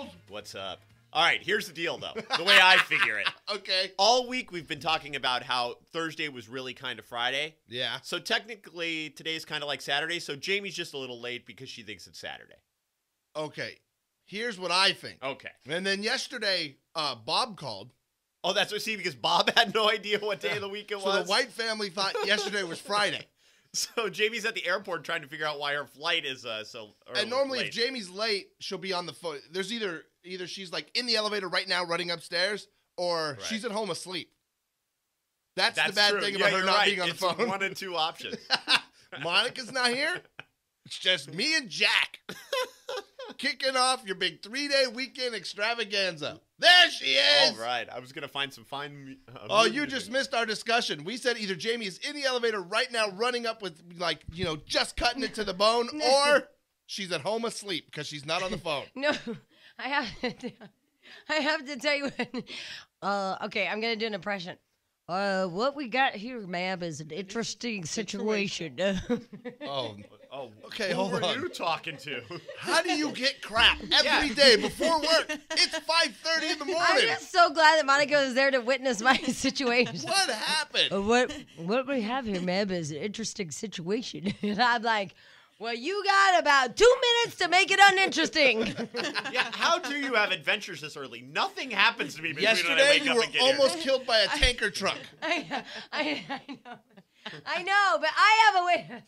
Donald. What's up? All right, here's the deal, though. The way I figure it. Okay. All week we've been talking about how Thursday was really kind of Friday. Yeah. So technically today's kind of like Saturday. So Jamie's just a little late because she thinks it's Saturday. Okay. Here's what I think. Okay. And then yesterday, Bob called. Oh, that's what. See, because Bob had no idea what day of the week it was. So the White family thought yesterday was Friday. So Jamie's at the airport trying to figure out why her flight is so early. And normally, late. if Jamie's late, she'll be on the phone. There's either she's like in the elevator right now, running upstairs, or she's at home asleep. That's the bad true. thing about her not being on the phone. One of two options. Monica's not here. It's just me and Jack. Kicking off your big 3-day weekend extravaganza. There she is. All right. I was going to find some fine. Oh, you just missed our discussion. We said either Jamie is in the elevator right now running up with, just cutting it to the bone, or she's at home asleep because she's not on the phone. No, I have to tell you. Okay, I'm going to do an impression. What we got here, ma'am, is an interesting situation. Oh, okay, who hold were on. you talking to? How do you get crap every day before work? It's 5:30 in the morning. I'm just so glad that Monica was there to witness my situation. What happened? What we have here, ma'am, is an interesting situation. And I'm like, well, you got about 2 minutes to make it uninteresting. Yeah, how do you have adventures this early? Nothing happens to me between when I Yesterday, wake you up were and get almost here. killed by a tanker truck. I know, but I have a way.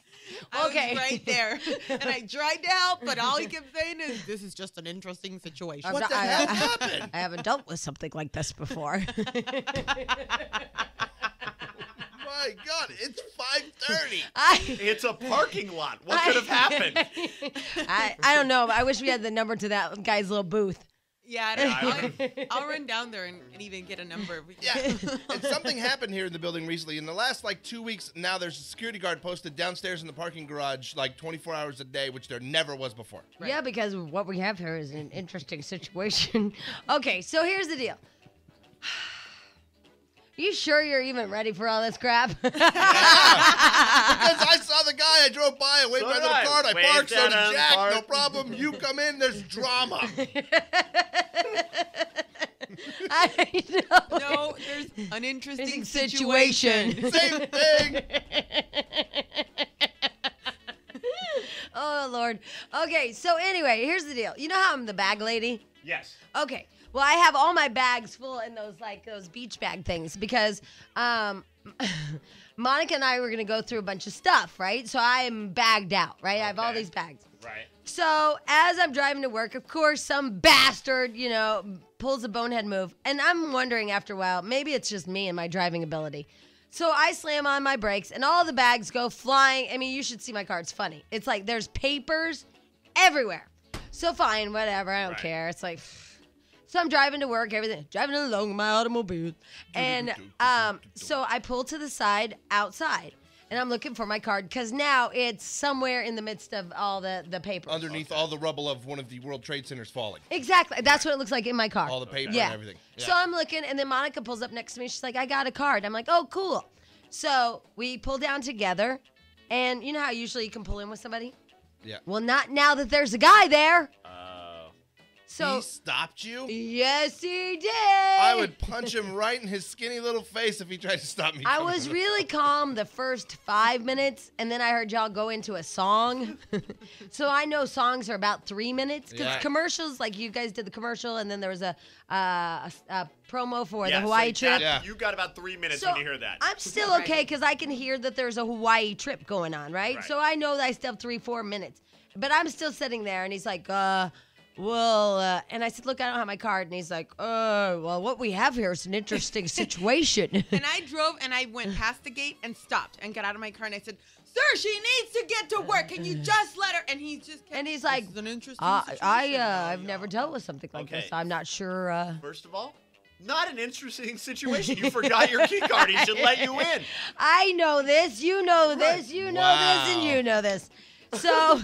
Okay. I was right there, and I tried to help, but all he kept saying is, "This is just an interesting situation." What the hell happened? I haven't dealt with something like this before. My God, it's 5:30. It's a parking lot. What could have happened? I don't know, but I wish we had the number to that guy's little booth. Yeah, I'll run down there and even get a number. Yeah, and something happened here in the building recently. In the last 2 weeks, now there's a security guard posted downstairs in the parking garage 24 hours a day, which there never was before. Right. Yeah, because what we have here is an interesting situation. Okay, so here's the deal. You sure you're even ready for all this crap? Yeah, because I saw the guy, I drove by, I waved So my did little I. card, I Waved parked, so at did him, Jack, parked. no problem. You come in, there's drama. I know. No, there's an interesting Situation. situation. Same thing. Oh, Lord. Okay, so anyway, here's the deal. You know how I'm the bag lady? Yes. Okay. Well, I have all my bags full in those beach bag things because Monica and I were going to go through a bunch of stuff, right? So I'm bagged out, right? I have all Okay. these bags. Right. So as I'm driving to work, of course, some bastard, pulls a bonehead move. And I'm wondering after a while, maybe it's just me and my driving ability. So I slam on my brakes and all the bags go flying. I mean, you should see my car. It's funny. It's like there's papers everywhere. So fine, whatever. I don't care. It's like... So I'm driving to work, driving along in my automobile. And so I pull to the side outside. And I'm looking for my card because now it's somewhere in the midst of all the papers. Underneath all the rubble of one of the World Trade Centers falling. Exactly. That's what it looks like in my car. All the paper Yeah. and everything. Yeah. So I'm looking, and then Monica pulls up next to me. She's like, I got a card. I'm like, oh, cool. So we pull down together. And you know how usually you can pull in with somebody? Yeah. Well, not now that there's a guy there. So He stopped you? yes, he did. I would punch him right in his skinny little face if he tried to stop me. I coming was to the- really calm the first 5 minutes, and then I heard y'all go into a song. So I know songs are about 3 minutes because Yeah. commercials, like you guys did the commercial, and then there was a promo for the Yeah, Hawaii so trip. Yeah. You got about 3 minutes So when you hear that. I'm still Right. okay because I can hear that there's a Hawaii trip going on, right? Right. So I know that I still have 3-4 minutes. But I'm still sitting there, and he's like, and I said, look, I don't have my card. And he's like, well, what we have here is an interesting situation. And I drove and I went past the gate and stopped and got out of my car and I said, "Sir, she needs to get to work. Can you just let her?" And he just kept, And he's like, "This is an interesting I've never dealt with something like Okay. this. I'm not sure. First of all, not an interesting situation. You forgot your key card. He should let you in. I know this. You know this. You know this, and you know this. So,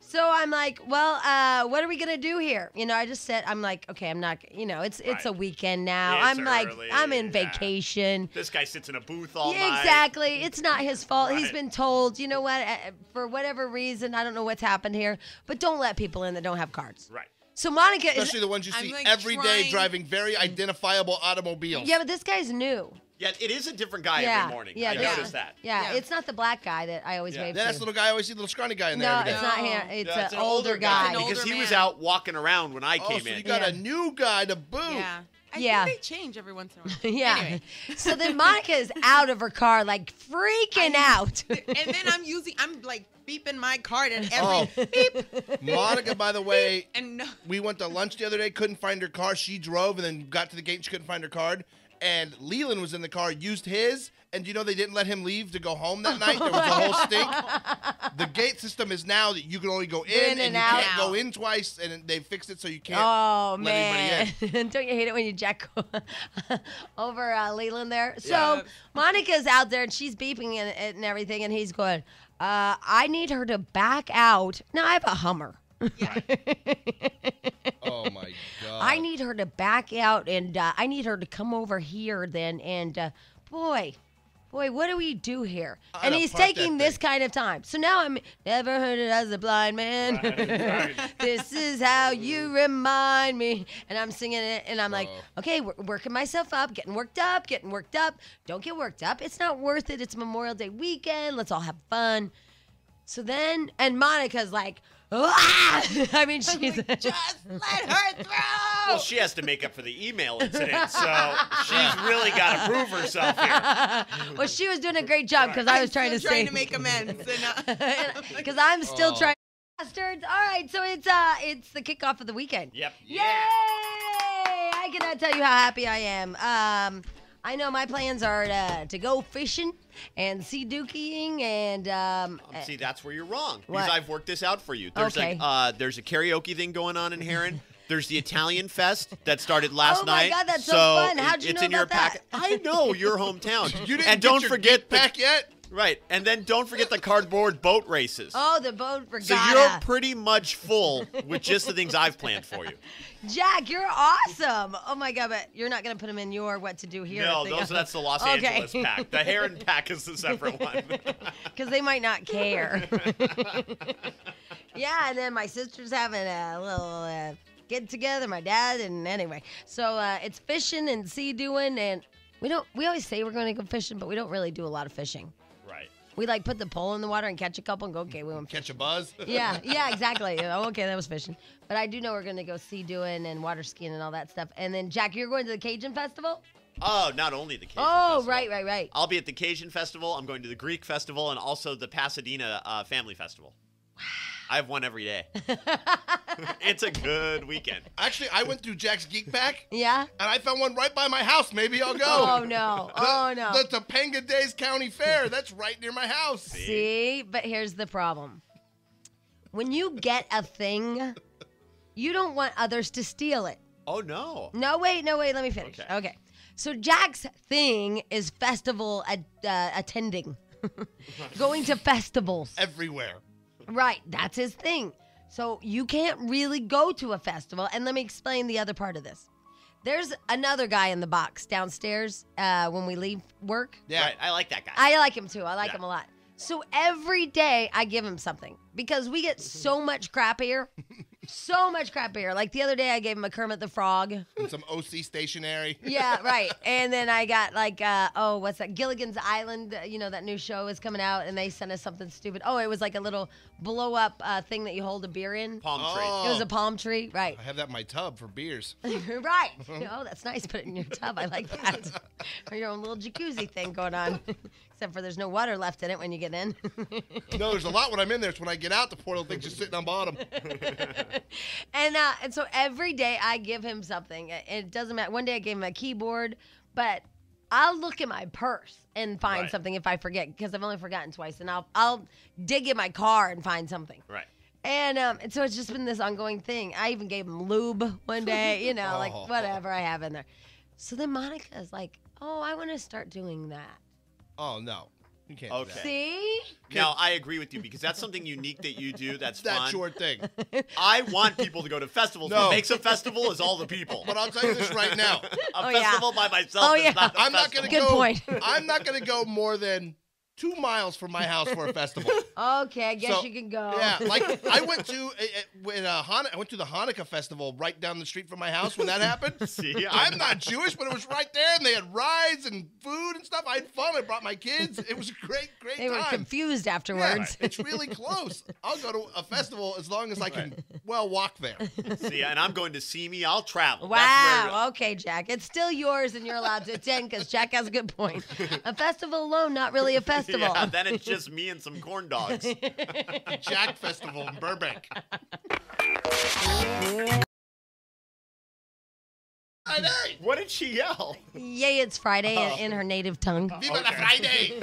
so I'm like, well, what are we gonna do here? I just said, I'm like, okay, I'm not. It's Right. a weekend now. It's I'm like, early, I'm in yeah. vacation. This guy sits in a booth all Yeah, night. exactly. It's not his fault. He's Right. been told, you know what, for whatever reason, I don't know what's happened here, but don't let people in that don't have cards. Right. So Monica is. Especially the ones you I'm, see like, every day trying- driving very identifiable automobiles. Yeah, but this guy's new. Yeah, it is a different guy Yeah, every morning. yeah, I yeah. noticed that. Yeah, Yeah. it's not the black guy that I always Yeah. wave Yeah, that's to. the little guy. I always see the little scrawny guy in there No, every day. it's not No. him. It's Yeah, an older guy. An older Because he was man. out walking around when I Oh, came so in. you got Yeah. a new guy to boot. Yeah. I Yeah. think they change every once in a while. Yeah. Anyway. So then Monica is out of her car, like freaking out. And then I'm like beeping my card and every Oh. beep. Monica, by the way, And no, we went to lunch the other day, couldn't find her car. She drove and then got to the gate and she couldn't find her card. And Leland was in the car, used his, and you know they didn't let him leave to go home that night. There was a whole stink. The gate system is now that you can only go in and you out. can't go in twice, and they fixed it so you can't. Oh, let anybody man. Don't you hate it when you jack over Leland there? So Yeah. Monica's out there and she's beeping and everything, and he's going, I need her to back out. Now, I have a Hummer. Oh my god! I need her to back out, and I need her to come over here then. And boy, what do we do here? I And gotta he's park that taking this thing. kind of time. So now I'm never heard it as a blind man. This is how you remind me. And I'm singing it, and I'm like, okay, working myself up, getting worked up. Don't get worked up. It's not worth it. It's Memorial Day weekend. Let's all have fun. So then, and Monica's like, ah! I mean, she's just let her through. Well, she has to make up for the email incident, so she's really got to prove herself here. well, she was doing a great job because I was trying to Still say trying to make amends. because I'm still trying. Bastards. All right, so it's the kickoff of the weekend. Yep. Yay! I cannot tell you how happy I am. I know my plans are to go fishing and sea dookying and See, that's where you're wrong. What? Because I've worked this out for you. There's Okay. there's a karaoke thing going on in Heron. There's the Italian Fest that started last Oh my night. God, that's so fun. How'd you it's know in your about that? packet. I know your hometown. You didn't and get don't your forget geek back yet. Right, and then don't forget the cardboard boat races. oh, the boat regatta. So you're pretty much full with just the things I've planned for you. Jack, you're awesome. Oh my God, but you're not gonna put them in your what to do here. No, thing. that's the Los Okay. Angeles pack. The Heron pack is the separate one. Because they might not care. Yeah, and then my sister's having a little get together, my dad, and anyway. So it's fishing and sea doing, and we always say we're going to go fishing, but we don't really do a lot of fishing. Right. We like put the pole in the water and catch a couple and go, okay, we went fishing. Catch a buzz. Yeah, exactly. Oh, okay, that was fishing. But I do know we're going to go sea doing and water skiing and all that stuff. And then, Jack, you're going to the Cajun Festival? Oh, not only the Cajun Oh, Festival. right. I'll be at the Cajun Festival. I'm going to the Greek Festival and also the Pasadena Family Festival. I have one every day. It's a good weekend. Actually, I went through Jack's Geek Pack, Yeah? and I found one right by my house. Maybe I'll go. Oh, no. Oh, no. The Topanga Days County Fair. That's right near my house. See, but here's the problem. When you get a thing, you don't want others to steal it. Oh, no. No, wait, let me finish. Okay. So Jack's thing is festival attending. Going to festivals. Everywhere. Right, that's his thing. So you can't really go to a festival. And let me explain the other part of this. There's another guy in the box downstairs when we leave work. Yeah. Right, I like that guy. I like him too. I like Yeah. him a lot. So every day I give him something because we get so much crap here. So much crap here. Like the other day I gave him a Kermit the Frog. And some OC stationery. Yeah, right. And then I got like, what's that? Gilligan's Island, that new show is coming out and they sent us something stupid. Oh, it was like a little blow up thing that you hold a beer in. Palm tree. Oh. It was a palm tree, right. I have that in my tub for beers. Right. Oh, that's nice. Put it in your tub. I like that. Or your own little jacuzzi thing going on. Except for there's no water left in it when you get in. No, there's a lot when I'm in there. It's when I get out, the poor little thing's just sitting on bottom. And so every day I give him something. It doesn't matter. One day I gave him a keyboard, but I'll look in my purse and find Right. something if I forget because I've only forgotten twice. And I'll dig in my car and find something. Right. And so it's just been this ongoing thing. I even gave him lube one day, like whatever I have in there. So then Monica is like, oh, I want to start doing that. Oh, no. You can't Okay. do that. See? Now, I agree with you because that's something unique that you do that's fun. That's your thing. I want people to go to festivals. No. What makes a festival is all the people. But I'll tell you this right now. A Oh, yeah. festival by myself Oh, is yeah. not a I'm not festival. going to Good go. point. I'm not going to go more than 2 miles from my house for a festival. Okay, I guess So, you can go. Yeah, like I went to I went to the Hanukkah festival right down the street from my house when that happened. See, I'm not Jewish, but it was right there, and they had rides and food and stuff. I had fun. I brought my kids. It was a great They were time. confused Yeah, afterwards. it's really close. I'll go to a festival as long as I can, walk there. See, and I'm going to see me. I'll travel. Wow. Okay, Jack. It's still yours, and you're allowed to attend because Jack has a good point. A festival alone, not really a festival. Yeah, then it's just me and some corn dogs. The Jack Festival in Burbank. What did she yell? Yay, it's Friday in her native tongue. Viva la Friday!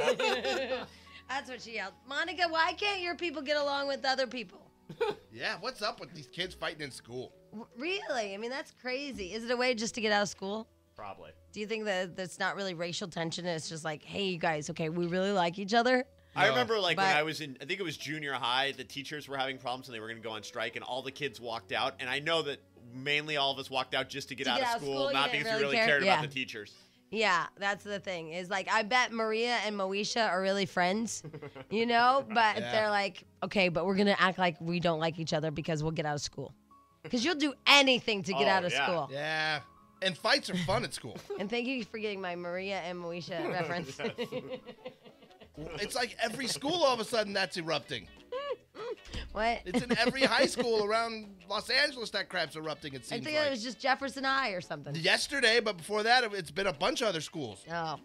That's what she yelled. Monica, why can't your people get along with other people? Yeah, what's up with these kids fighting in school? Really? I mean, that's crazy. Is it a way just to get out of school? Probably. Do you think that that's not really racial tension? It's just like, hey, you guys, okay, we really like each other. I remember, like, when But- I was in, I think it was junior high, the teachers were having problems and they were going to go on strike, and all the kids walked out. And I know that mainly all of us walked out just to get out of school, you not didn't because we really care? cared Yeah. about the teachers. Yeah, that's the thing. Is like, I bet Maria and Moesha are really friends, you know? But Yeah. they're like, okay, but we're going to act like we don't like each other because we'll get out of school. Because you'll do anything to get Oh, out of yeah. school. Yeah, and fights are fun at school. And thank you for getting my Maria and Moesha reference. It's like every school all of a sudden that's erupting. What? It's in every high school around Los Angeles that crap's erupting, it I seems think like. it was just Jefferson High or something. Yesterday, but before that, it's been a bunch of other schools. Oh.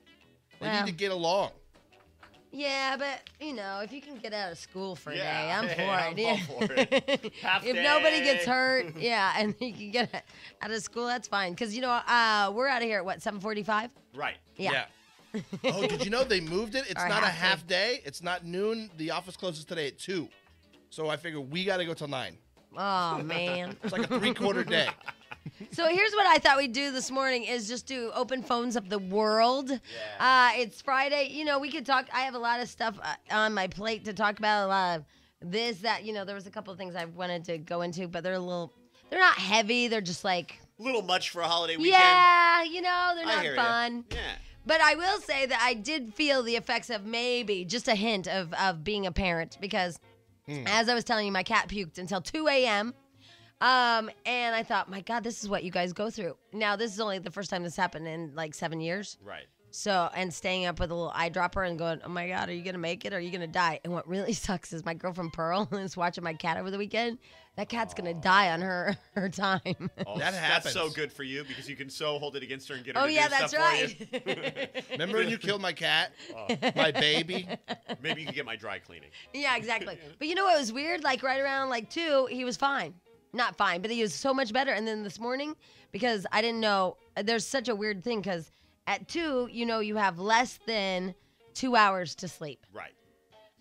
They Well. need to get along. Yeah, but, you know, if you can get out of school for a Yeah, day, I'm hey, for I'm it. all Yeah. for it. Half If nobody day. gets hurt, yeah, and you can get out of school, that's fine. Because, you know, we're out of here at, what, 7:45? Right. Yeah. Oh, did you know they moved it? It's Or not a half day. half day. It's not noon. The office closes today at 2. So I figure we got to go till 9. Oh, man. It's like a 3/4 day. So here's what I thought we'd do this morning is just do open phones of the world. It's Friday. You know, we could talk. I have a lot of stuff on my plate to talk about. A lot of this, that, you know, there was a couple of things I wanted to go into, but they're not heavy. They're just like, A little much for a holiday weekend. yeah, you know, they're I not hear ya. fun. Yeah. But I will say that I did feel the effects of maybe just a hint of being a parent because, as I was telling you, my cat puked until 2 a.m. And I thought, my God, this is what you guys go through. Now, this is only the first time this happened in like 7 years. Right. So, and staying up with a little eyedropper and going, oh my God, are you going to make it? Or are you going to die? And what really sucks is my girlfriend Pearl is watching my cat over the weekend. That cat's going to die on her time. Oh, That That's happens. so good for you because you can so hold it against her and get her Oh, to yeah, do that's stuff for you. right. Remember when you killed my cat? My baby? Maybe you can get my dry cleaning. Yeah, exactly. But you know what was weird? Like right around like 2, he was fine. Not fine, but he was so much better. And then this morning, because I didn't know, there's such a weird thing because at 2, you know, you have less than 2 hours to sleep. Right.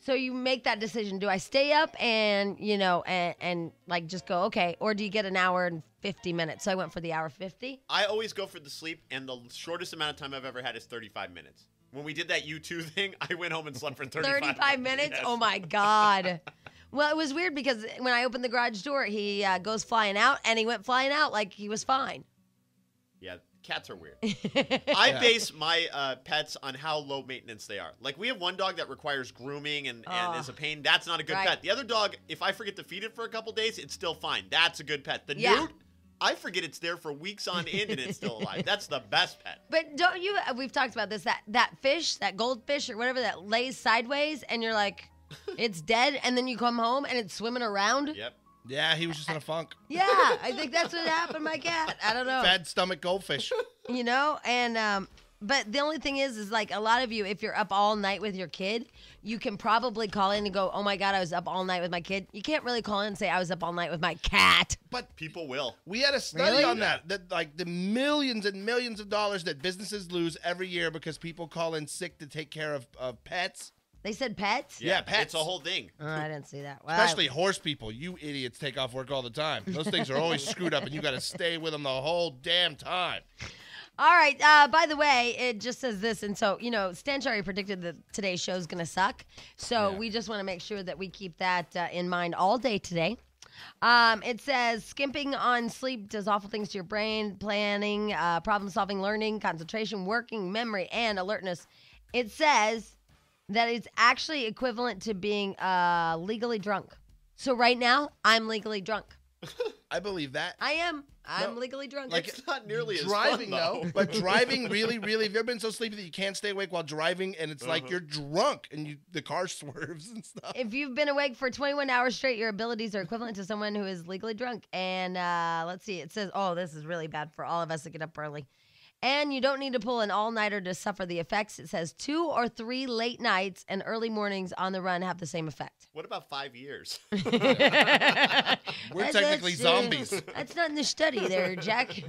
So you make that decision. Do I stay up and, you know, and like just go, okay, or do you get an hour and 50 minutes? So I went for the hour 50. I always go for the sleep, and the shortest amount of time I've ever had is 35 minutes. When we did that U2 thing, I went home and slept for 35 minutes? Yes. Oh, my God. Well, it was weird because when I opened the garage door, he goes flying out, and he went flying out like he was fine. Yeah, cats are weird. I base my pets on how low maintenance they are. Like, we have one dog that requires grooming and is a pain. That's not a good Right. pet. The other dog, if I forget to feed it for a couple days, it's still fine. That's a good pet. The Yeah. newt, I forget it's there for weeks on end and it's still alive. That's the best pet. But don't you, we've talked about this, that fish, that goldfish or whatever that lays sideways, and you're like, it's dead, and then you come home and it's swimming around? Yep. Yeah, he was just in a funk. Yeah, I think that's what happened to my cat. I don't know. Fat stomach goldfish. You know, and but the only thing is like a lot of you, if you're up all night with your kid, you can probably call in and go, oh my God, I was up all night with my kid. You can't really call in and say I was up all night with my cat. But People will. we had a study Really? on that like the millions and millions of dollars that businesses lose every year because people call in sick to take care of pets. They said pets? Yeah, pets. It's a whole thing. Oh, I didn't see that. Well, Especially horse people. You idiots take off work all the time. Those things are always screwed up, and you got to stay with them the whole damn time. All right. By the way, it just says this. And so, you know, Stench already predicted that today's show is going to suck. So Yeah. we just want to make sure that we keep that in mind all day today. It says skimping on sleep does awful things to your brain, planning, problem solving, learning, concentration, working, memory, and alertness. It says that is actually equivalent to being legally drunk. So right now, I'm legally drunk. I believe that. I am. I'm legally drunk. Like, It's not nearly as driving fun, though. though, but driving really, really. Have you ever been so sleepy that you can't stay awake while driving, and it's like you're drunk and the car swerves and stuff? If you've been awake for 21 hours straight, your abilities are equivalent to someone who is legally drunk. And let's see, it says, oh, this is really bad for all of us to get up early. And you don't need to pull an all-nighter to suffer the effects. It says 2 or 3 late nights and early mornings on the run have the same effect. What about 5 years? We're technically zombies. That's not in the study there, Jack.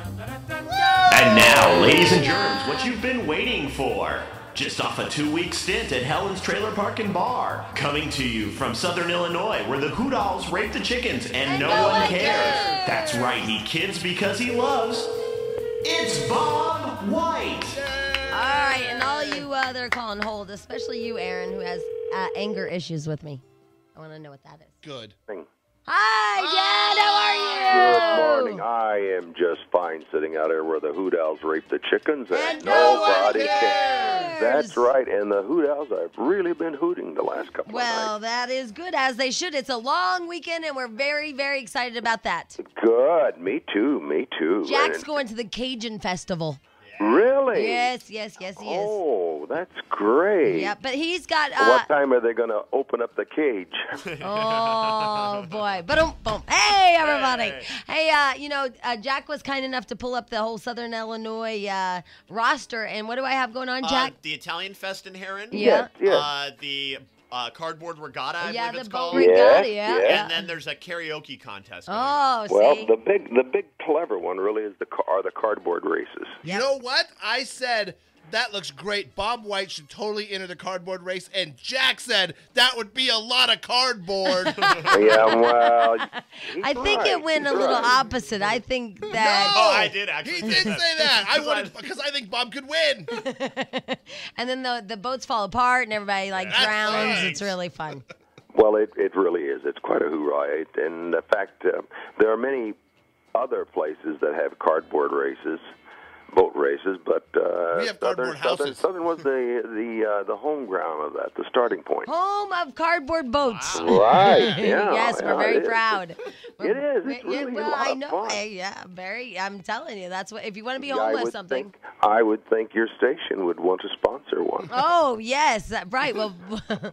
And now, ladies and germs, what you've been waiting for. Just off a 2-week stint at Helen's Trailer Park and Bar. Coming to you from Southern Illinois, where the Hoodolls rape the chickens and no one cares. That's right, he kids because he loves. It's Bob White. All right, and all you that are calling hold, especially you, Aaron, who has anger issues with me. I want to know what that is. Good. Hi, Dad. How are Good you? morning. I am just fine sitting out here where the Hoot Owls rape the chickens And no one nobody cares. cares. That's right. And the Hoot Owls have really been hooting the last couple Well, of that is good, as they should. It's a long weekend, and we're very, very excited about that. nights. Good. Me too. Me too. Jack's And- going to the Cajun Festival. Really? Yes, he is. Oh, that's great. Yeah, but he's got. What time are they going to open up the cage? Oh boy! Boom! Hey, everybody! Hey, Jack was kind enough to pull up the whole Southern Illinois roster, and what do I have going on, Jack? The Italian Fest in Heron. Yeah. Yes. The cardboard regatta, I Yeah, believe the it's boat called. regatta. Yeah, Yeah. And then there's a karaoke contest. going Oh, on. Well, see. the big clever one really is the cardboard races. You know what? I said that looks great. Bob White should totally enter the cardboard race, and Jack said that would be a lot of cardboard. Yeah, well, he's I think it right. went a He's little right. opposite. I think that. Oh, I did actually. He did say that. I wanted because I think Bob could win. And then the boats fall apart and everybody That's drowns. right. It's really fun. Well, it really is. It's quite a hoorah. And in fact, there are many other places that have cardboard races, boat races, but We have cardboard houses. Southern was the home ground of that, the starting point. Home of cardboard boats. Right. Yeah. Yes, we're yeah, very it is. proud. It is. It's Yeah, really well, a lot I of know. fun. Hey, yeah, very. I'm telling you, that's what. If you want to be I homeless, would something. I would think your station would want to sponsor one. Oh yes, right. Well,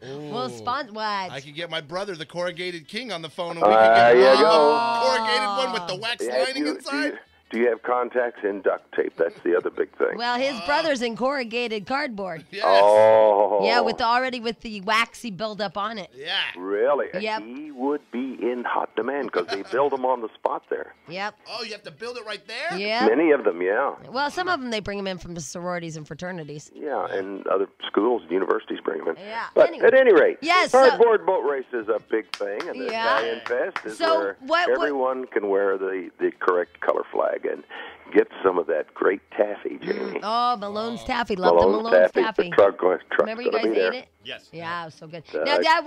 we'll sponsor what? I could get my brother, the corrugated king, on the phone, and we could There get you a go. corrugated one with the wax Yeah, lining inside. Do you have contacts in duct tape? That's the other big thing. Well, his brother's in corrugated cardboard. Yes. Oh. Yeah, already with the waxy buildup on it. Yeah. Really? Yep. He would be in hot demand because they build them on the spot there. Yep. Oh, you have to build it right there? Yeah. Many of them, yeah. Well, some of them they bring them in from the sororities and fraternities. Yeah, and other schools and universities bring them in. Yeah, But anyway. at any rate, Yes, so- cardboard boat race is a big thing, and the Yeah. Italian Fest is So where what- everyone can wear the correct color flag and get some of that great taffy, Jamie. Oh, Malone's taffy. Love the Malone's taffy. The truck's Remember you gonna guys be there. ate it? Yes. Yeah, it was so good. Uh, Now, Dad,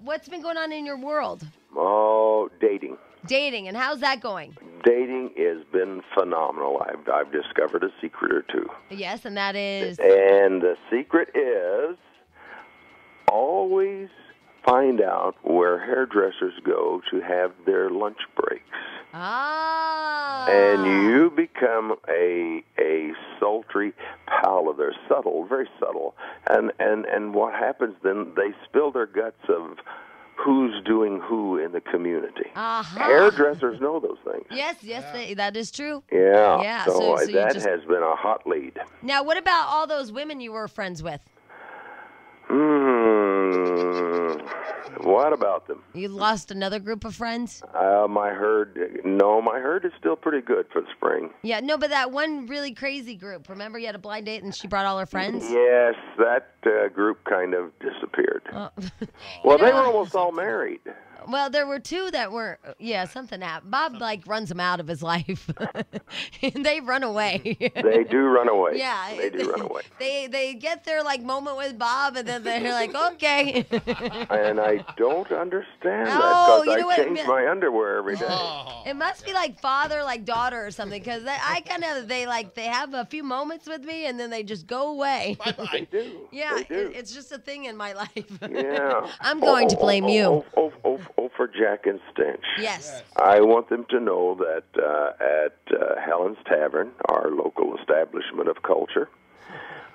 what's been going on in your world? Oh, dating. Dating, and how's that going? Dating has been phenomenal. I've discovered a secret or two. Yes, and that is. And the secret is always find out where hairdressers go to have their lunch breaks. Ah. And you become a sultry pal of theirs, subtle, very subtle. And what happens then, they spill their guts of who's doing who in the community. Uh-huh. Hairdressers know those things. Yes, that is true. Yeah. Yeah, So, so you that just- has been a hot lead. Now, what about all those women you were friends with? What about them? You lost another group of friends? My herd is still pretty good for the spring. Yeah, no, but that one really crazy group. Remember you had a blind date and she brought all her friends? Yes, that group kind of disappeared. Oh. Well, they were almost all married. Well, there were two that were, something happened. Bob, runs them out of his life. And they run away. They do run away. Yeah. They do run away. They get their, moment with Bob, and then they're like, okay. And I don't understand that Oh, because you know I what? change my underwear every day. Oh. It must be like father, like daughter or something, because I kind of, they have a few moments with me, and then they just go away. They Bye-bye. do. Yeah, They do. it's just a thing in my life. Yeah. I'm going to blame you. Oh, for Jack and Stench. Yes. I want them to know that at Helen's Tavern, our local establishment of culture,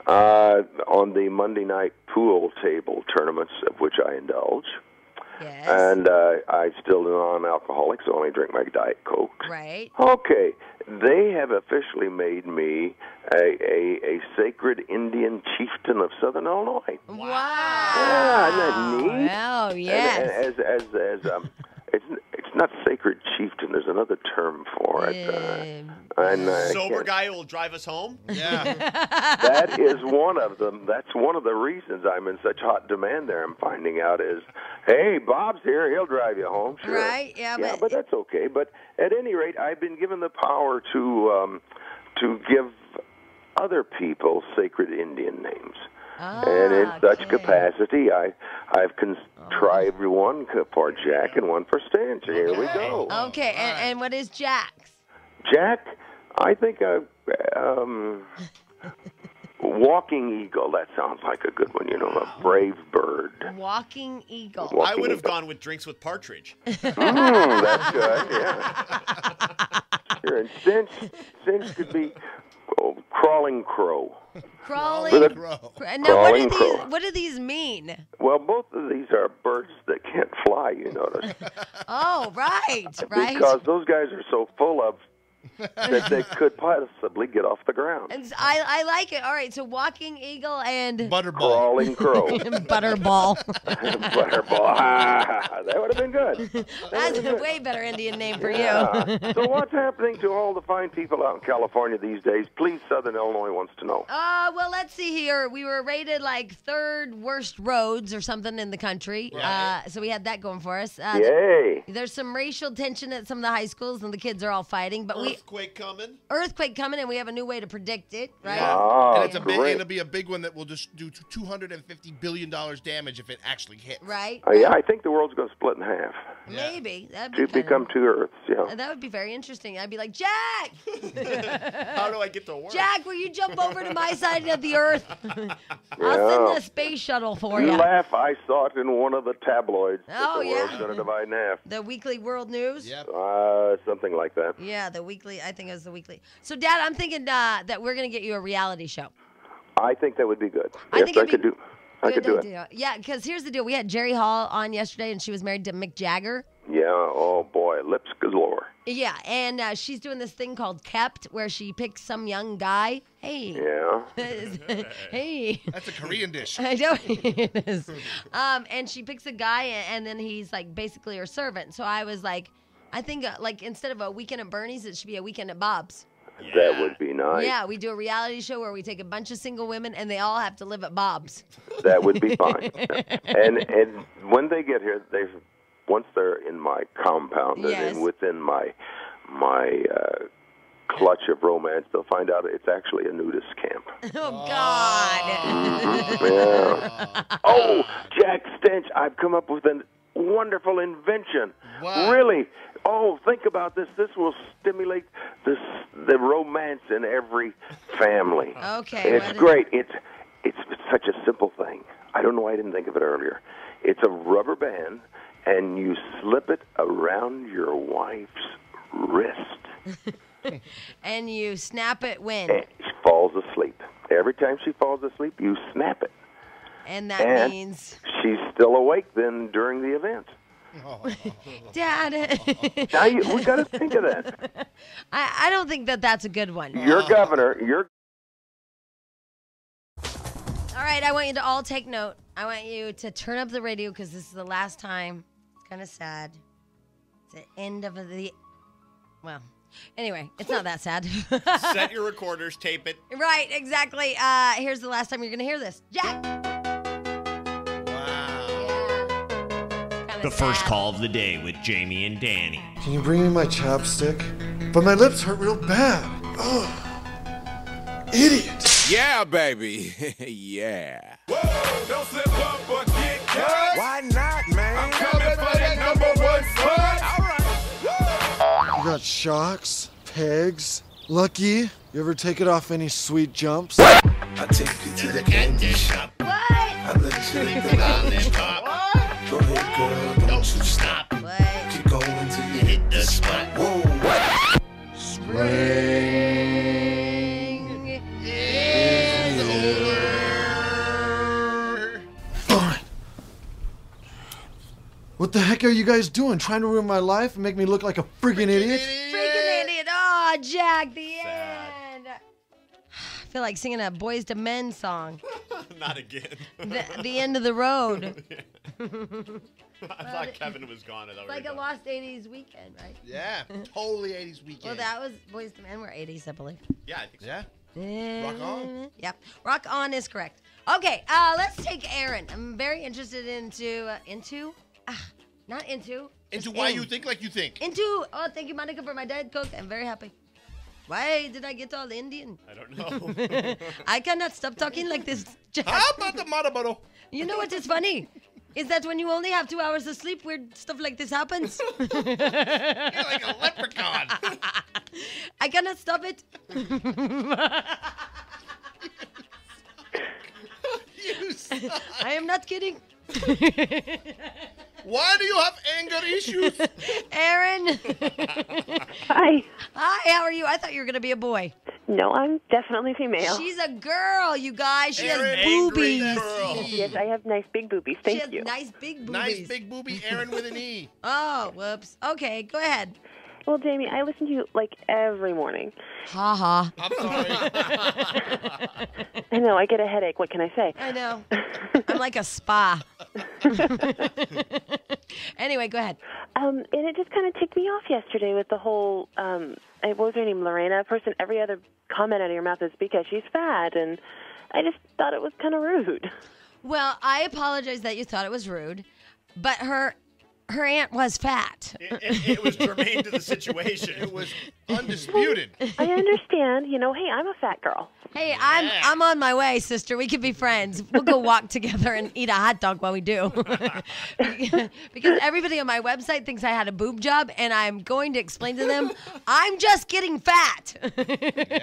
on the Monday night pool table tournaments, of which I indulge, Yes. and I still non-alcoholic, so I only drink my Diet Coke. Right. Okay, they have officially made me a sacred Indian chieftain of Southern Illinois. Wow. Yeah, isn't that neat? Oh, yes. And it's not sacred chieftain. There's another term for it. And Sober guy who will drive us home? Yeah. that is one of them. That's one of the reasons I'm in such hot demand there. I'm finding out is, hey, Bob's here. He'll drive you home. Sure. Right, yeah, but that's okay. But at any rate, I've been given the power to give other people sacred Indian names. And in such capacity, I've contrived one for Jack and one for Stench. Here we go. Okay, and what is Jack's? Jack, I think Walking Eagle. That sounds like a good one. A brave bird. Walking Eagle. I would have gone with drinks with partridge. That's good. Yeah. Sure. And Stench could be Crawling Crow. Crawling With a- crow. Now, Crawling crow. what do these mean? Well, both of these are birds that can't fly, you notice. Oh, right. Because those guys are so full of that they could possibly get off the ground. And I like it. All right, so Walking Eagle and Butterball. Crawling Crow. Butterball. Butterball. That would have been good. That's a way better Indian name for you. Yeah. So what's happening to all the fine people out in California these days? Please, Southern Illinois wants to know. Well, let's see here. We were rated third worst roads or something in the country. Right. So we had that going for us. Yay. There's some racial tension at some of the high schools, and the kids are all fighting. But Earthquake coming. earthquake coming, and we have a new way to predict it, right? Yeah. Oh, And it's great. it'll be a big one that will just do $250 billion damage if it actually hits. Right? Yeah, I think the world's going to split in half. Maybe. That'd be To kinda- become two Earths, yeah. That would be very interesting. I'd be like, Jack! How do I get to work? Jack, will you jump over to my side of the earth? I'll send Yeah. the space shuttle for You you. laugh, I saw it in one of the tabloids that Oh, the world's yeah. going to divide in half. The Weekly World News? Yep. Something like that. Yeah, the Weekly. I think it was the Weekly. So, Dad, I'm thinking that we're going to get you a reality show. I think that would be good. I Yes, think I it'd could be do. I could do it. idea. Yeah, because here's the deal. We had Jerry Hall on yesterday, and she was married to Mick Jagger. Yeah. Oh boy, lips galore. Yeah, and she's doing this thing called Kept, where she picks some young guy. Hey. Yeah. Hey. That's a Korean dish. I know it is. And she picks a guy, and then he's basically her servant. So I was like, I think instead of a weekend at Bernie's, it should be a weekend at Bob's. That would be nice. Yeah, we do a reality show where we take a bunch of single women, and they all have to live at Bob's. That would be fine. and when they get here, once they're in my compound Yes. and within my clutch of romance, they'll find out it's actually a nudist camp. Oh, God. Yeah. Oh, Jack Stench, I've come up with a wonderful invention. What? Really? Oh, think about this. This will stimulate the romance in every family. Okay. It's what is- great. It's such a simple thing. I don't know why I didn't think of it earlier. It's a rubber band, and you slip it around your wife's wrist. And you snap it when? And she falls asleep. Every time she falls asleep, you snap it. And that And means, she's still awake then during the event. Dad, Now we got to think of that. I don't think that's a good one. Your governor, All right, I want you to all take note. I want you to turn up the radio because this is the last time. It's kind of sad. It's the end of the. Well, anyway, it's not that sad. Set your recorders, tape it. Right, exactly. Here's the last time you're going to hear this. Jack! Wow. Yeah. Kind of The first sad. call of the day with Jamie and Danny. Can you bring me my chapstick? But my lips hurt real bad. Ugh. Idiot. Yeah, baby. Yeah. Whoa, don't slip up or get cut. Why not, man? I'm coming for that #1 spot. All right. You got shocks, pegs. Lucky, you ever take it off any sweet jumps? I take you to the candy shop. What? I let you lick the lollipop. Go ahead, girl, don't you stop. What? Keep going till you hit the spot. Whoa. Spring is over. Fine. What the heck are you guys doing? Trying to ruin my life and make me look like a friggin' idiot? Freaking idiot. Oh, Jack, the end. I feel like singing a Boys to Men song. Not again. The end of the road. I thought Kevin was gone. I thought It's we like were a done. lost 80s weekend, right? Yeah, totally 80s weekend. Well, that was Boys to Men were 80s, I believe. Yeah, I think so. Yeah. Rock on. Yep. Rock on is correct. Okay, let's take Aaron. I'm very interested not into. Into just why in. you think like you think. Oh, thank you, Monica, for my Diet Coke. I'm very happy. Why did I get all Indian? I don't know. I cannot stop talking like this, Jack. How about the Marabaro? You know what is funny? Is that when you only have 2 hours of sleep, weird stuff like this happens? You're like a leprechaun. I cannot stop it. You suck. I am not kidding. Why do you have anger issues? Aaron. Hi. Hi, how are you? I thought you were going to be a boy. No, I'm definitely female. She's a girl, you guys. She Aaron, has angry boobies. girl. Yes, I have nice big boobies. She Thank has you. nice big boobies. Nice big booby Aaron with an E. Oh, whoops. Okay, go ahead. Well, Jamie, I listen to you like every morning. Ha ha. I'm sorry. I know, I get a headache. What can I say? I know. I'm like a spa. Anyway, go ahead. And it just kind of ticked me off yesterday with the whole, what was her name, Lorena person. Every other comment out of your mouth is because she's fat, and I just thought it was kind of rude. Well, I apologize that you thought it was rude, but her aunt was fat. It was germane to the situation. It was undisputed. I understand. You know, hey, I'm a fat girl. Hey, I'm on my way, sister. We could be friends. We'll go walk together and eat a hot dog while we do. Because everybody on my website thinks I had a boob job, and I'm going to explain to them, I'm just getting fat.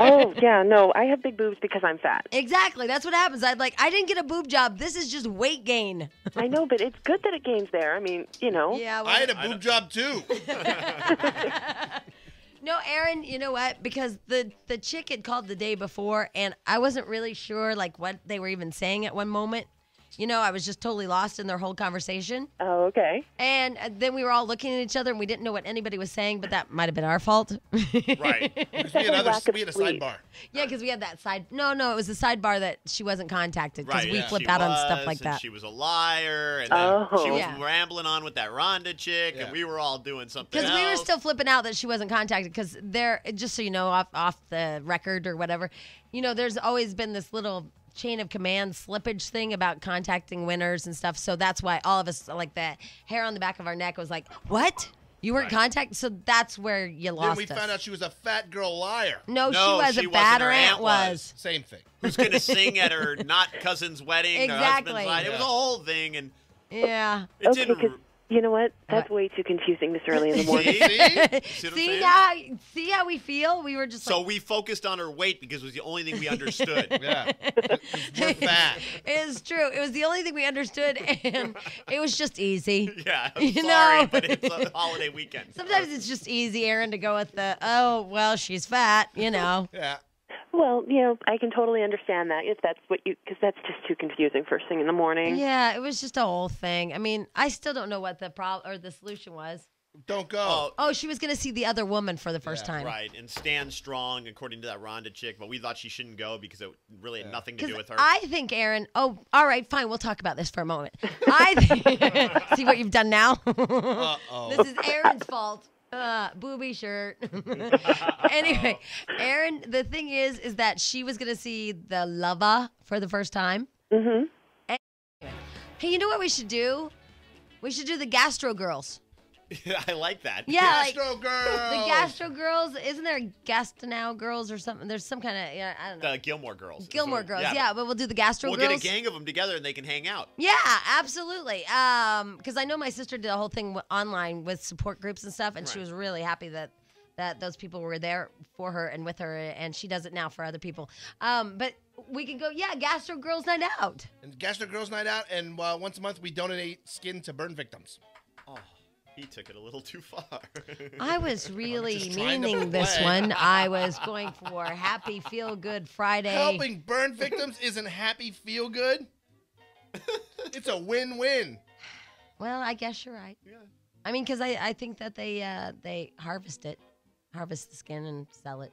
Oh, yeah, no, I have big boobs because I'm fat. Exactly. That's what happens. I didn't get a boob job. This is just weight gain. I know, but it's good that it gains there. I mean, you know. Yeah. Well, I had a boob job too. No, Aaron, you know what? Because the chick had called the day before, and I wasn't really sure like what they were even saying at one moment. You know, I was just totally lost in their whole conversation. Oh, okay. And then we were all looking at each other, and we didn't know what anybody was saying, but that might have been our fault. Right. Because we had a sidebar. Yeah, because we had that side. No, it was the sidebar that she wasn't contacted because Right. we yeah. flip She out on was, stuff like and that. She was a liar, and then she was Yeah. rambling on with that Rhonda chick, Yeah. and we were all doing something Because else. we were still flipping out that she wasn't contacted. Because there, just so you know, off the record or whatever, you know, there's always been this little chain of command slippage thing about contacting winners and stuff. So that's why all of us, like the hair on the back of our neck was like, what? You weren't contacted? So that's where you lost Then we us. found out she was a fat girl liar. No, No, she wasn't she fat. wasn't. Her Her aunt aunt was. Same thing. Who's going to sing at her not cousin's wedding, Exactly. her husband's wedding. It was a whole thing, and Yeah. it Okay, didn't... because you know what? That's way too confusing this early in the morning. See? See what I'm saying? See how we feel? We were just So like, we focused on her weight because it was the only thing we understood. Yeah. We're fat. it's true. It was the only thing we understood, and it was just easy. Yeah, I'm You sorry, know? but it's a holiday weekend. Sometimes it's just easy, Aaron, to go with the, oh, well, she's fat, you know. Yeah. Well, you know, I can totally understand that if that's what you, because that's just too confusing first thing in the morning. Yeah, it was just a whole thing. I mean, I still don't know what the problem or the solution was. Don't go. Oh, she was going to see the other woman for the first time. Right, and stand strong according to that Rhonda chick, but we thought she shouldn't go because it really had nothing to do with her. I think, Aaron, all right, fine, we'll talk about this for a moment. I think, see what you've done now? Uh-oh. This is Aaron's fault. Booby shirt. Anyway, Aaron, the thing is that she was going to see the lover for the first time. Mm-hmm. Hey, you know what we should do? We should do the Gastro Girls. I like that. Yeah, Gastro Girls. The Gastro Girls. Isn't there Gastineau Girls or something? There's some kind of, I don't know. The Gilmore Girls. Gilmore Girls, yeah. But we'll do the Gastro Girls. We'll get a gang of them together and they can hang out. Yeah, absolutely. Because I know my sister did a whole thing online with support groups and stuff, and she was really happy that those people were there for her and with her, and she does it now for other people. But we could go, Gastro Girls Night Out. And Gastro Girls Night Out, and once a month we donate skin to burn victims. Oh. He took it a little too far. I was really meaning this one. I was going for Happy Feel Good Friday. Helping burn victims isn't happy feel good. It's a win-win. Well, I guess you're right. Yeah. I mean, because I think that they harvest the skin and sell it,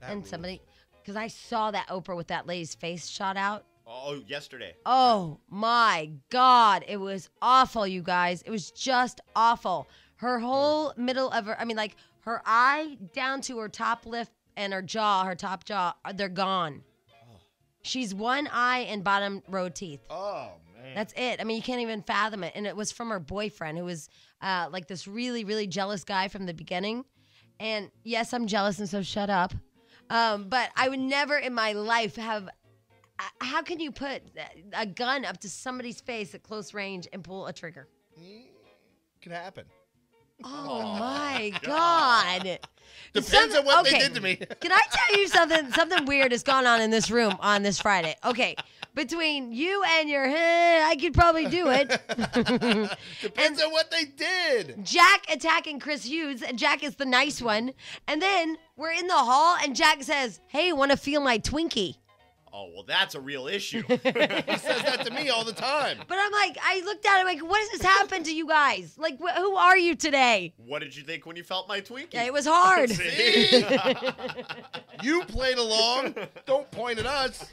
and somebody, because I saw that Oprah with that lady's face shot out. Oh, yesterday. Oh, my God. It was awful, you guys. It was just awful. Her whole middle of her, her eye down to her top lip and her top jaw, they're gone. Oh. She's one eye and bottom row teeth. Oh, man. That's it. I mean, you can't even fathom it. And it was from her boyfriend, who was this really, really jealous guy from the beginning. And yes, I'm jealous, and so shut up. But I would never in my life have... How can you put a gun up to somebody's face at close range and pull a trigger? Can happen. Oh, my God. Depends on what they did to me. Can I tell you something? Something weird has gone on in this room on this Friday. Okay. Between you and your, I could probably do it. Depends on what they did. Jack attacking Chris Hughes. And Jack is the nice one. And then we're in the hall, and Jack says, hey, want to feel my Twinkie? Oh, well, that's a real issue. He says that to me all the time. But I'm like, I looked at him like, what has this happened to you guys? Like, who are you today? What did you think when you felt my Twinkie? Yeah, it was hard. See? You played along. Don't point at us.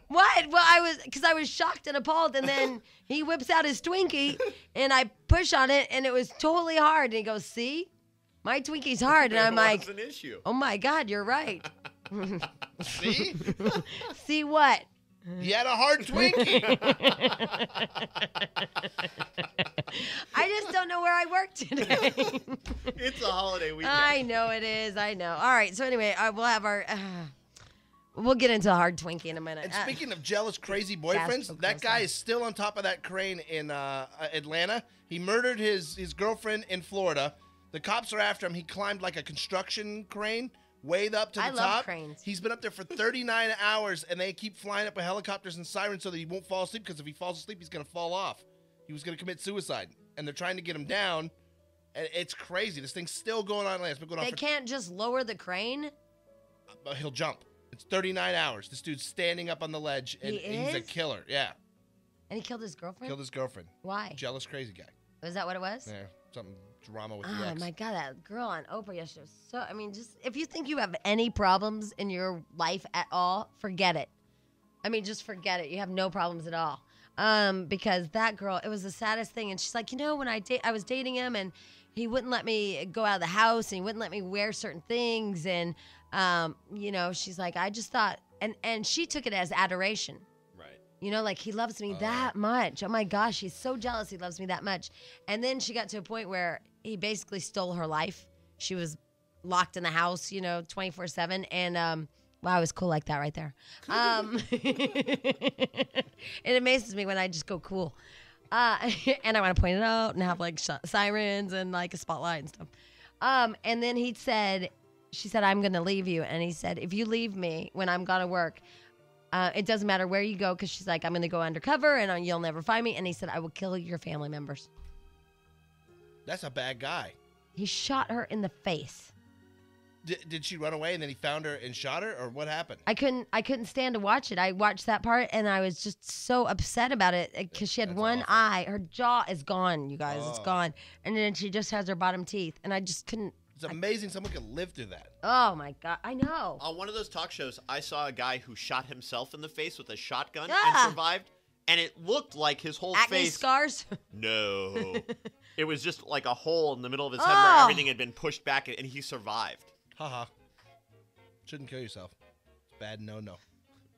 What? Well, because I was shocked and appalled, and then he whips out his Twinkie, and I push on it, and it was totally hard. And he goes, see? My Twinkie's hard. And I'm like, an issue. Oh, my God, you're right. See? See what? You had a hard Twinkie. I just don't know where I work today. It's a holiday weekend. I know it is. I know. All right. So anyway, we'll have our... we'll get into a hard Twinkie in a minute. And speaking of jealous, crazy boyfriends, that guy is still on top of that crane in Atlanta. He murdered his girlfriend in Florida. The cops are after him. He climbed like a construction crane way up to the top. I love cranes. He's been up there for 39 hours, and they keep flying up with helicopters and sirens so that he won't fall asleep, because if he falls asleep, he's going to fall off. He was going to commit suicide, and they're trying to get him down, and it's crazy. This thing's still going on. It's been going on They can't just lower the crane? He'll jump. It's 39 hours. This dude's standing up on the ledge, and he's a killer. Yeah. And he killed his girlfriend? Killed his girlfriend. Why? Jealous, crazy guy. Was that what it was? Yeah, something drama with the ex. Oh, my God, that girl on Oprah yesterday was so... I mean, just if you think you have any problems in your life at all, forget it. I mean, just forget it. You have no problems at all. Because that girl, it was the saddest thing. And she's like, when I was dating him, and he wouldn't let me go out of the house, and he wouldn't let me wear certain things. And, she's like, I just thought... And she took it as adoration. Like, he loves me that much. Oh, my gosh, he's so jealous he loves me that much. And then she got to a point where he basically stole her life. She was locked in the house, 24/7. And, wow, I was cool like that right there. It amazes me when I just go cool. And I want to point it out and have, like, sirens and, like, a spotlight and stuff. And then she said, I'm going to leave you. And he said, if you leave me when I'm gone to work, it doesn't matter where you go, because she's like, I'm going to go undercover and you'll never find me. And he said, I will kill your family members. That's a bad guy. He shot her in the face. Did she run away and then he found her and shot her, or what happened? I couldn't stand to watch it. I watched that part and I was just so upset about it, because she had one eye. Her jaw is gone, you guys. It's gone. And then she just has her bottom teeth. And I just couldn't. It's amazing someone could live through that. Oh, my God. I know. On one of those talk shows, I saw a guy who shot himself in the face with a shotgun and survived. And it looked like his whole Acne face... scars? No. It was just like a hole in the middle of his head where everything had been pushed back, and he survived. Haha. Shouldn't kill yourself. It's bad no.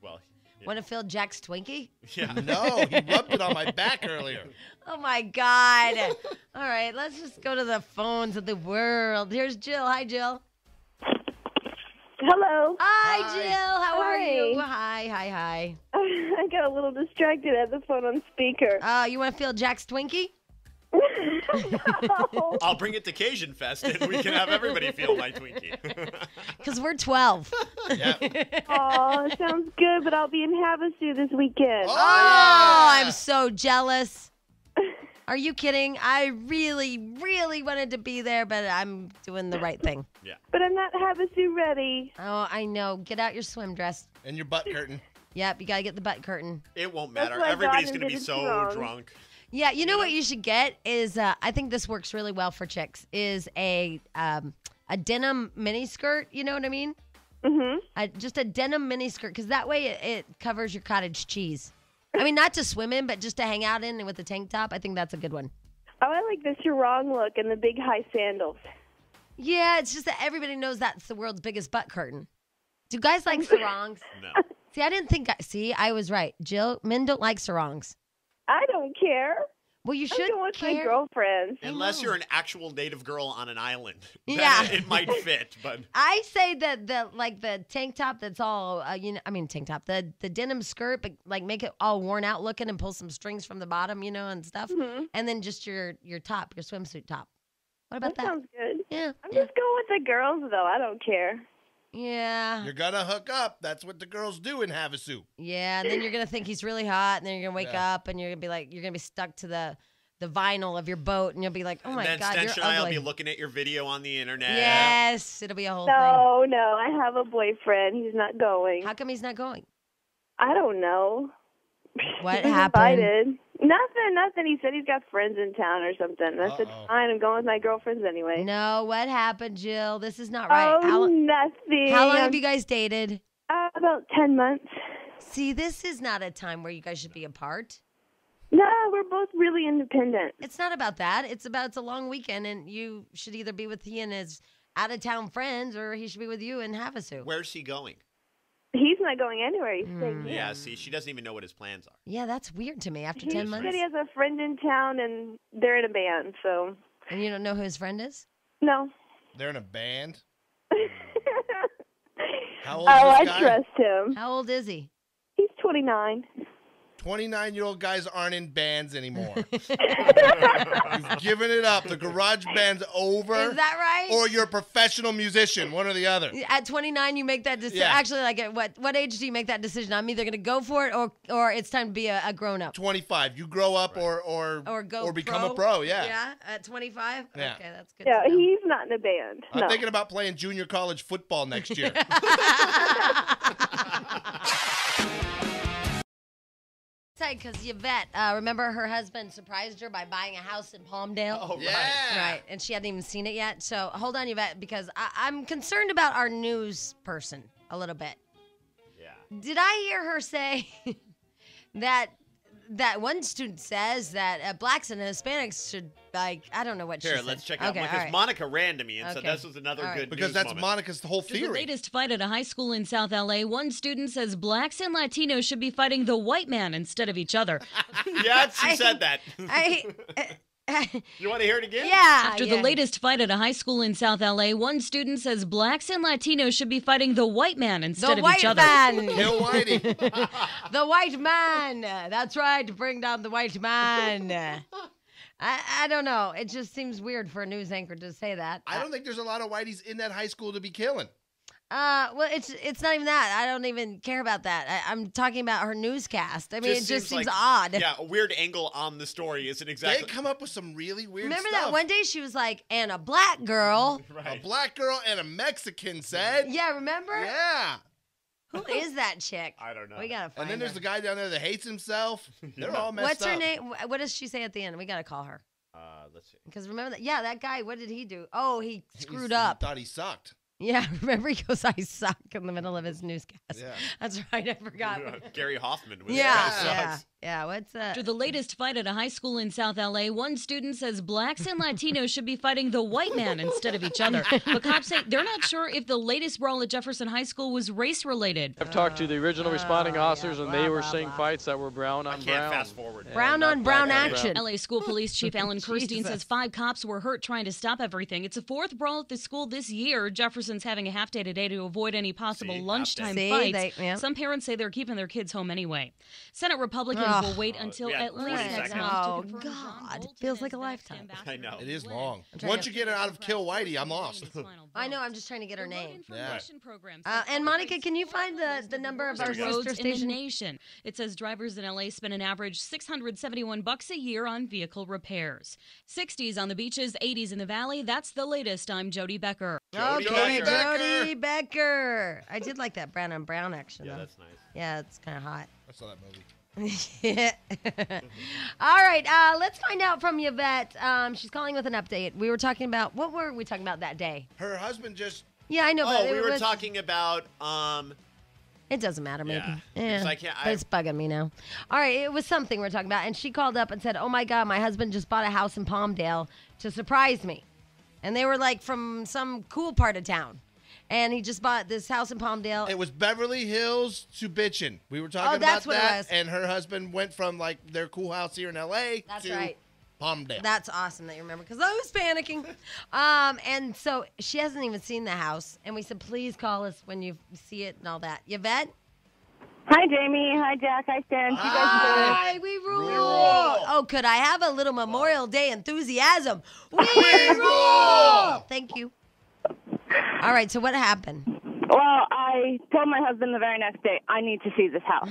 Well, Want to feel Jack's Twinkie? Yeah. No, he rubbed it on my back earlier. Oh, my God. All right, let's just go to the phones of the world. Here's Jill. Hi, Jill. Hello. Hi, Jill. How are you? Hi. Hi. I got a little distracted at the phone on speaker. You want to feel Jack's Twinkie? No. I'll bring it to Cajun Fest, and we can have everybody feel my Twinkie. Because we're 12. Yeah. Oh, sounds good, but I'll be in Havasu this weekend. Oh, I'm so jealous. Are you kidding? I really, really wanted to be there, but I'm doing the right thing. Yeah. But I'm not Havasu ready. Oh, I know. Get out your swim dress. And your butt curtain. Yep, you got to get the butt curtain. It won't That's matter. why Everybody's God going to be invented so songs. drunk. Yeah, you know what you should get is, I think this works really well for chicks, is a denim mini skirt. You know what I mean? Mm-hmm. Just a denim mini skirt, because that way it covers your cottage cheese. I mean, not to swim in, but just to hang out in with the tank top. I think that's a good one. Oh, I like the sarong look and the big high sandals. Yeah, it's just that everybody knows that's the world's biggest butt curtain. Do guys like sarongs? No. See, I didn't think. See, I was right. Jill, men don't like sarongs. I don't care. Well, you I'm should going with my care. girlfriends. Unless you're an actual native girl on an island. Then Yeah. It might fit, but I say that the tank top that's all tank top, the denim skirt, but like make it all worn out looking and pull some strings from the bottom, and stuff, and then just your top, your swimsuit top. What about that? Sounds good. Yeah. I'm just going with the girls, though. I don't care. Yeah. You're going to hook up. That's what the girls do in Havasu. Yeah, and then you're gonna think he's really hot, and then you're gonna wake Yeah. up, and you're gonna be stuck to the vinyl of your boat, and you'll be like, oh my then God, Stench you're and I will ugly. be looking at your video on the internet. Yes, it'll be a whole thing. No, I have a boyfriend. He's not going. How come he's not going? I don't know. What He was happened? Invited. Nothing. He said he's got friends in town or something. And I said, fine, I'm going with my girlfriends anyway. No, what happened, Jill? This is not right. Oh, nothing. How long have you guys dated? About 10 months. See, this is not a time where you guys should be apart. No, we're both really independent. It's not about that. It's a long weekend, and you should either be with he and his out-of-town friends, or he should be with you in Havasu. Where's he going? He's not going anywhere. He's staying here. Yeah, see, she doesn't even know what his plans are. Yeah, that's weird to me. After He 10 months, said he has a friend in town, and they're in a band, so. and you don't know who his friend is? No. They're in a band? Oh, How old is this I guy? trust him. How old is he? He's 29. 29-year-old guys aren't in bands anymore. You've given it up. The garage band's over. Is that right? Or you're a professional musician, one or the other. At 29, you make that decision. Yeah. Actually, like at what age do you make that decision? I'm either going to go for it or it's time to be a grown up. 25. You grow up or go become a pro, yeah. Yeah, at 25? Yeah. Okay, that's good. Yeah, to know. he's not in a band. I'm no. thinking about playing junior college football next year. Because Yvette, remember her husband surprised her by buying a house in Palmdale? Oh, Yeah. Right, and she hadn't even seen it yet. So hold on, Yvette, because I'm concerned about our news person a little bit. Yeah. Did I hear her say that one student says that blacks and Hispanics should, like, I don't know what she Here, said. let's check out Okay, because all right. Monica ran to me and said Okay. this was another All right. good Because news that's moment. Monica's whole After the theory. latest fight at a high school in South LA, one student says blacks and Latinos should be fighting the white man instead of each other. Yeah, she said that. You want to hear it again? Yeah. After the latest fight at a high school in South LA, one student says blacks and Latinos should be fighting the white man instead of each other. Kill Whitey. The white man. That's right. Bring down the white man. I don't know. It just seems weird for a news anchor to say that. I don't think there's a lot of Whiteys in that high school to be killing. Well, it's not even that. I don't even care about that. I'm talking about her newscast. I mean, it just seems like, odd. Yeah, a weird angle on the story isn't exactly. They come up with some really weird Remember stuff. that one day she was like, and a black girl. A black girl and a Mexican said. Yeah, remember? Yeah. Who is that chick? I don't know. We gotta find And then there's her. the guy down there that hates himself. They're all messed What's up. her name? What does she say at the end? We gotta call her. Let's see. Because remember that? Yeah, that guy. What did he do? Oh, he screwed He up. thought he sucked. Yeah, remember he goes, I suck in the middle of his newscast. Yeah. That's right, I forgot. Gary Hoffman was Yeah, what's that? After the latest fight at a high school in South LA, one student says blacks and Latinos should be fighting the white man instead of each other. But cops say they're not sure if the latest brawl at Jefferson High School was race-related. I've talked to the original responding officers, and they were seeing fights that were brown on brown. Fast forward. Brown on brown action. LA School Police Chief Alan Kirstein says 5 cops were hurt trying to stop everything. It's the 4th brawl at the school this year. Jefferson's having a half day today to avoid any possible lunchtime fights. Some parents say they're keeping their kids home anyway. Senate Republicans will wait until at least next month. Oh, God. It feels like a lifetime. I know. It is long. Once you get it out of Kill Whitey, I'm lost. I know. I'm just trying to get her name. Yeah. And Monica, can you find the number of our sister station? In the nation. It says drivers in LA spend an average $671 a year on vehicle repairs. 60s on the beaches, 80s in the valley. That's the latest. I'm Jody Becker. Jody Becker. I did like that brown on brown action. Yeah, though. that's nice. Yeah, it's kind of hot. I saw that movie. All right, let's find out from Yvette. She's calling with an update. We were talking about, what were we talking about that day? Her husband just... Yeah, I know. Oh, but we were talking about... It doesn't matter, maybe. Yeah. But it's bugging me now. All right, it was something we were talking about, and she called up and said, oh, my God, my husband just bought a house in Palmdale to surprise me. And they were, like, from some cool part of town. And he just bought this house in Palmdale. It was Beverly Hills to bitchin'. We were talking that's about what that. it was. And her husband went from, like, their cool house here in L.A. That's to right. Palmdale. That's awesome that you remember, because I was panicking. And so she hasn't even seen the house. And we said, please call us when you see it and all that. Yvette? Hi, Jamie. Hi, Jack. Hi, Stench. You guys Hi, we rule. Oh, could I have a little Memorial Day enthusiasm? We rule! Thank you. All right, so what happened? Well, I told my husband the very next day, I need to see this house.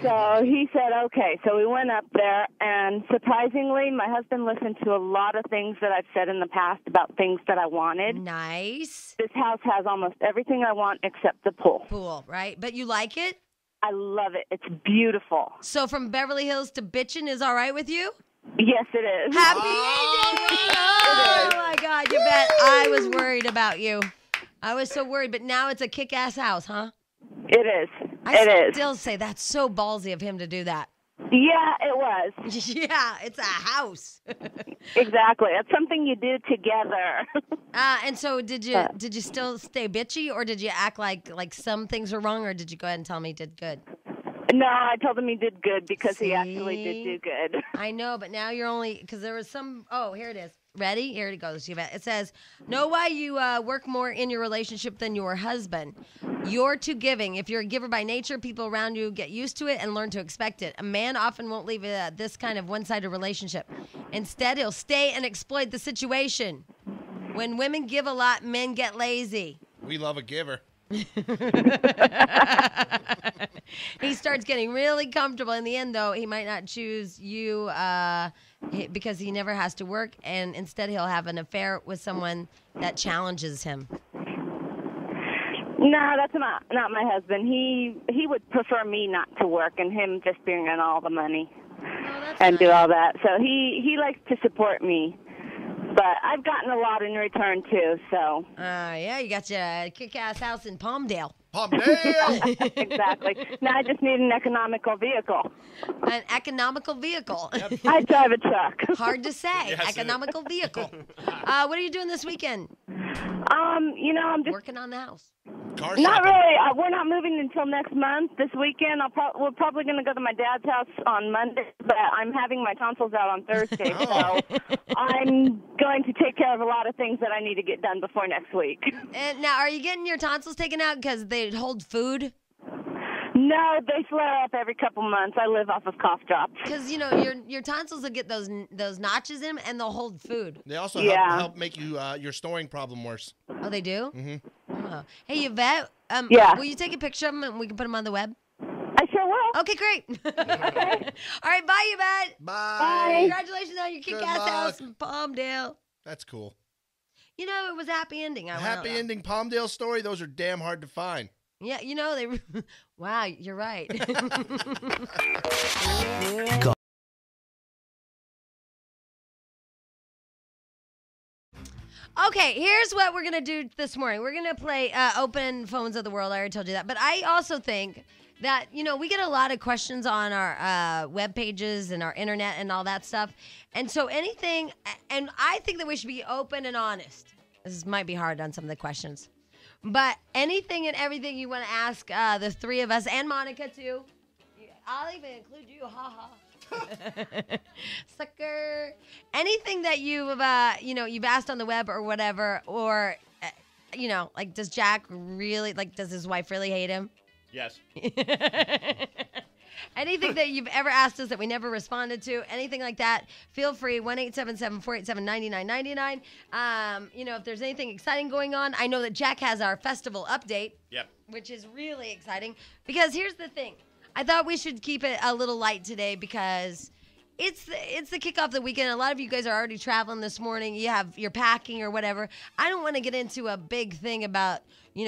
So he said, okay. So we went up there, and surprisingly, my husband listened to a lot of things that I've said in the past about things that I wanted. Nice. This house has almost everything I want except the pool. Pool, right? But you like it? I love it. It's beautiful. So from Beverly Hills to Bitchin' is all right with you? Yes, it is. Happy ending! Oh, my God, Yvette, I was worried about you. I was so worried, but now it's a kick-ass house, huh? It is. I still say that's so ballsy of him to do that. Yeah, it was. Yeah, it's a house. Exactly. It's something you do together. And so did you still stay bitchy, or did you act like some things were wrong, or did you go ahead and tell me he did good? No, I told him he did good because he actually did do good. I know, but now you're only, because there was some, oh, here it is. Ready? Here it goes. It says, know why you work more in your relationship than your husband. You're too giving. If you're a giver by nature, people around you get used to it and learn to expect it. A man often won't leave this kind of one-sided relationship. Instead, he'll stay and exploit the situation. When women give a lot, men get lazy. We love a giver. He starts getting really comfortable. In the end, though, he might not choose you because he never has to work, and instead he'll have an affair with someone that challenges him. No, that's not my husband. He would prefer me not to work and him just bring in all the money and do all that. So he likes to support me. But I've gotten a lot in return, too, so. Yeah, you got your kick-ass house in Palmdale. Palmdale! Exactly. Now I just need an economical vehicle. An economical vehicle. I drive a truck. Hard to say. Yes, economical vehicle. What are you doing this weekend? I'm just working on the house. Not really. We're not moving until next month. This weekend, we're probably going to go to my dad's house on Monday, but I'm having my tonsils out on Thursday, so I'm going to take care of a lot of things that I need to get done before next week. And now, are you getting your tonsils taken out because they hold food? No, they flare up every couple months. I live off of cough drops. Because, your tonsils will get those notches in them, and they'll hold food. They also help make your storing problem worse. Oh, they do? Mm-hmm. Oh. Hey, Yvette, yeah. Will you take a picture of them and we can put them on the web? I sure will. Okay, great. Okay. All right, bye, Yvette. Bye. Congratulations on your kick-ass house in Palmdale. That's cool. It was a happy ending. Happy ending Palmdale story, those are damn hard to find. Yeah, they... Wow, you're right. Okay, here's what we're going to do this morning. We're going to play Open Phones of the World. I already told you that. But I also think that, we get a lot of questions on our web pages and our internet and all that stuff. And so anything, and I think that we should be open and honest. This might be hard on some of the questions. But anything and everything you want to ask the three of us, and Monica too. I'll even include you, ha. Sucker. Anything that you've asked on the web or whatever, or like, does Jack really, like, does his wife really hate him? Yes. Anything that you've ever asked us that we never responded to, anything like that, feel free, 1-877-487-9999. If there's anything exciting going on, I know that Jack has our festival update, which is really exciting, because here's the thing. I thought we should keep it a little light today because it's the kickoff of the weekend. A lot of you guys are already traveling this morning. You're packing or whatever. I don't want to get into a big thing about,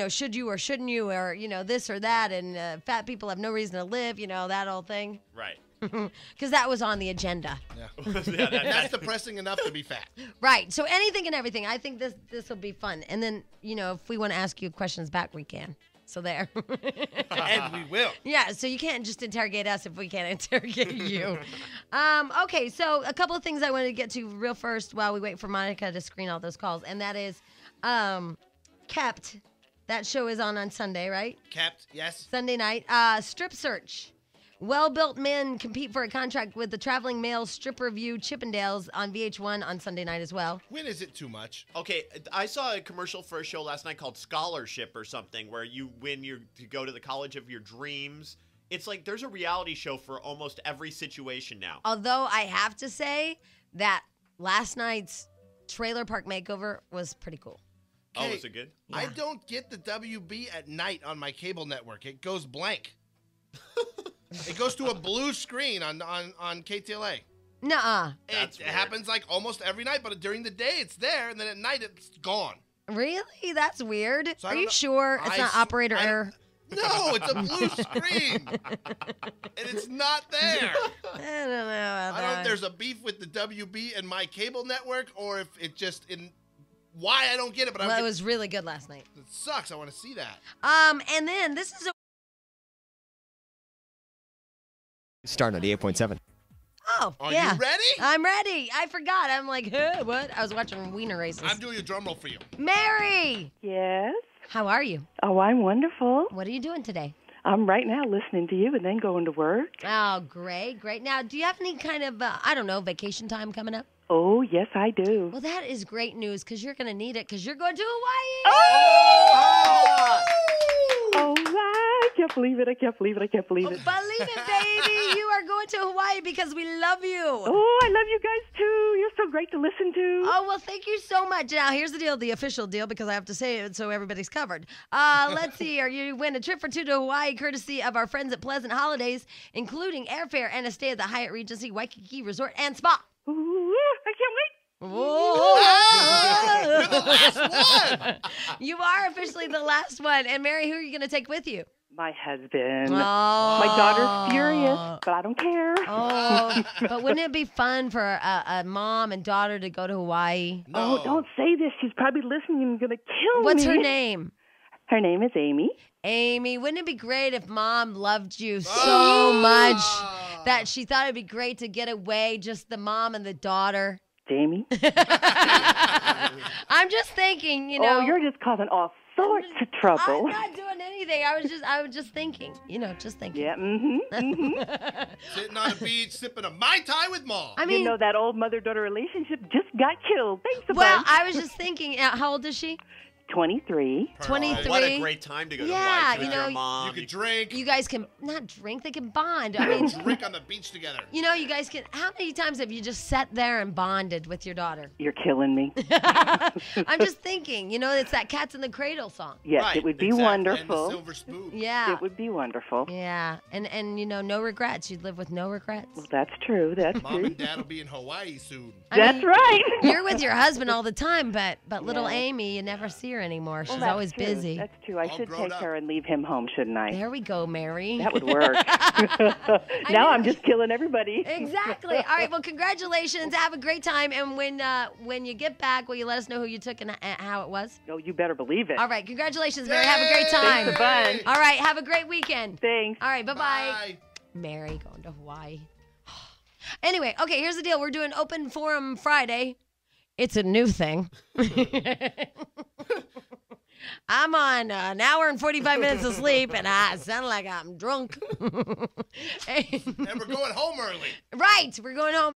should you or shouldn't you, or, this or that, and fat people have no reason to live, that whole thing. Right. Because that was on the agenda. Yeah. That's depressing enough to be fat. Right. So anything and everything. I think this will be fun. And then, if we want to ask you questions back, we can. So there. And we will. Yeah, so you can't just interrogate us if we can't interrogate you. Okay, so a couple of things I wanted to get to real first while we wait for Monica to screen all those calls, and that is Kept. That show is on Sunday, right? Kept, yes. Sunday night. Strip Search. Well-built men compete for a contract with the traveling male strip review Chippendales on VH1 on Sunday night as well. When is it too much? Okay, I saw a commercial for a show last night called Scholarship or something, where you win to go to the college of your dreams. It's like there's a reality show for almost every situation now. Although I have to say that last night's Trailer Park Makeover was pretty cool. Oh, was it good? Yeah. I don't get the WB at night on my cable network. It goes blank. It goes to a blue screen on KTLA. Nuh-uh. It happens like almost every night, but during the day it's there, and then at night it's gone. Really? That's weird. So Are you sure it's not operator error? No, it's a blue screen. And it's not there. I don't know. I don't know if there's a beef with the WB and my cable network, or if it just why I don't get it. But it was really good last night. It sucks. I want to see that. And then this is Starting at 88.7. Oh, Are yeah. you ready? I'm ready. I forgot. I'm like, what? I was watching Wiener Races. I'm doing a drum roll for you. Mary! Yes? How are you? Oh, I'm wonderful. What are you doing today? I'm right now listening to you and then going to work. Oh, great, great. Now, do you have any kind of, vacation time coming up? Oh, yes, I do. Well, that is great news because you're going to need it because you're going to Hawaii. Oh! Oh, I can't believe it. I can't believe it. I can't believe it. Believe it, baby. You are going to Hawaii because we love you. Oh, I love you guys, too. You're so great to listen to. Oh, well, thank you so much. Now, here's the deal, the official deal, because I have to say it so everybody's covered. Let's see here. You win a trip for two to Hawaii courtesy of our friends at Pleasant Holidays, including airfare and a stay at the Hyatt Regency Waikiki Resort and Spa. Ooh, I can't wait. Whoa. You're the last one. You are officially the last one. And Mary, who are you going to take with you? My husband. Oh. My daughter's furious, but I don't care. Oh, but wouldn't it be fun for a mom and daughter to go to Hawaii? No. Oh, don't say this. She's probably listening and going to kill me. What's her name? Her name is Amy. Amy, wouldn't it be great if Mom loved you so much that she thought it'd be great to get away, just the mom and the daughter? Jamie? I'm just thinking, Oh, you're just causing all sorts of trouble. I'm not doing anything. I was just thinking. Just thinking. Yeah, Sitting on the beach, sipping a Mai Tai with Mom. I mean, that old mother-daughter relationship just got killed. Thanks a Well, bunch. I was just thinking, how old is she? 23. 23. What a great time to go to Hawaii with your mom. You could drink. You guys can not drink, they can bond. I mean, drink on the beach together. You guys can. How many times have you just sat there and bonded with your daughter? You're killing me. I'm just thinking, it's that Cats in the Cradle song. Yes, Right, it would be exactly. wonderful. And the silver spoon. Yeah. It would be wonderful. Yeah. And no regrets. You'd live with no regrets. Well, that's true. That's Mom true. and Dad will be in Hawaii soon. That's right. You're with your husband all the time, but little Amy, you never see her her anymore. She's that's always true. busy. That's true. I should take her and leave him home, shouldn't I? There we go, Mary. That would work. Now I'm just killing everybody. Exactly. All right. Well, congratulations. Have a great time. And when you get back, will you let us know who you took and how it was? Oh, you better believe it. All right. Congratulations, Mary. Have a great time. Thanks a bunch. All right. Have a great weekend. Thanks. All right. Bye-bye. Mary going to Hawaii. Anyway, okay, here's the deal. We're doing Open Forum Friday. It's a new thing. I'm on an hour and 45 minutes of sleep, and I sound like I'm drunk. And we're going home early. Right. We're going home.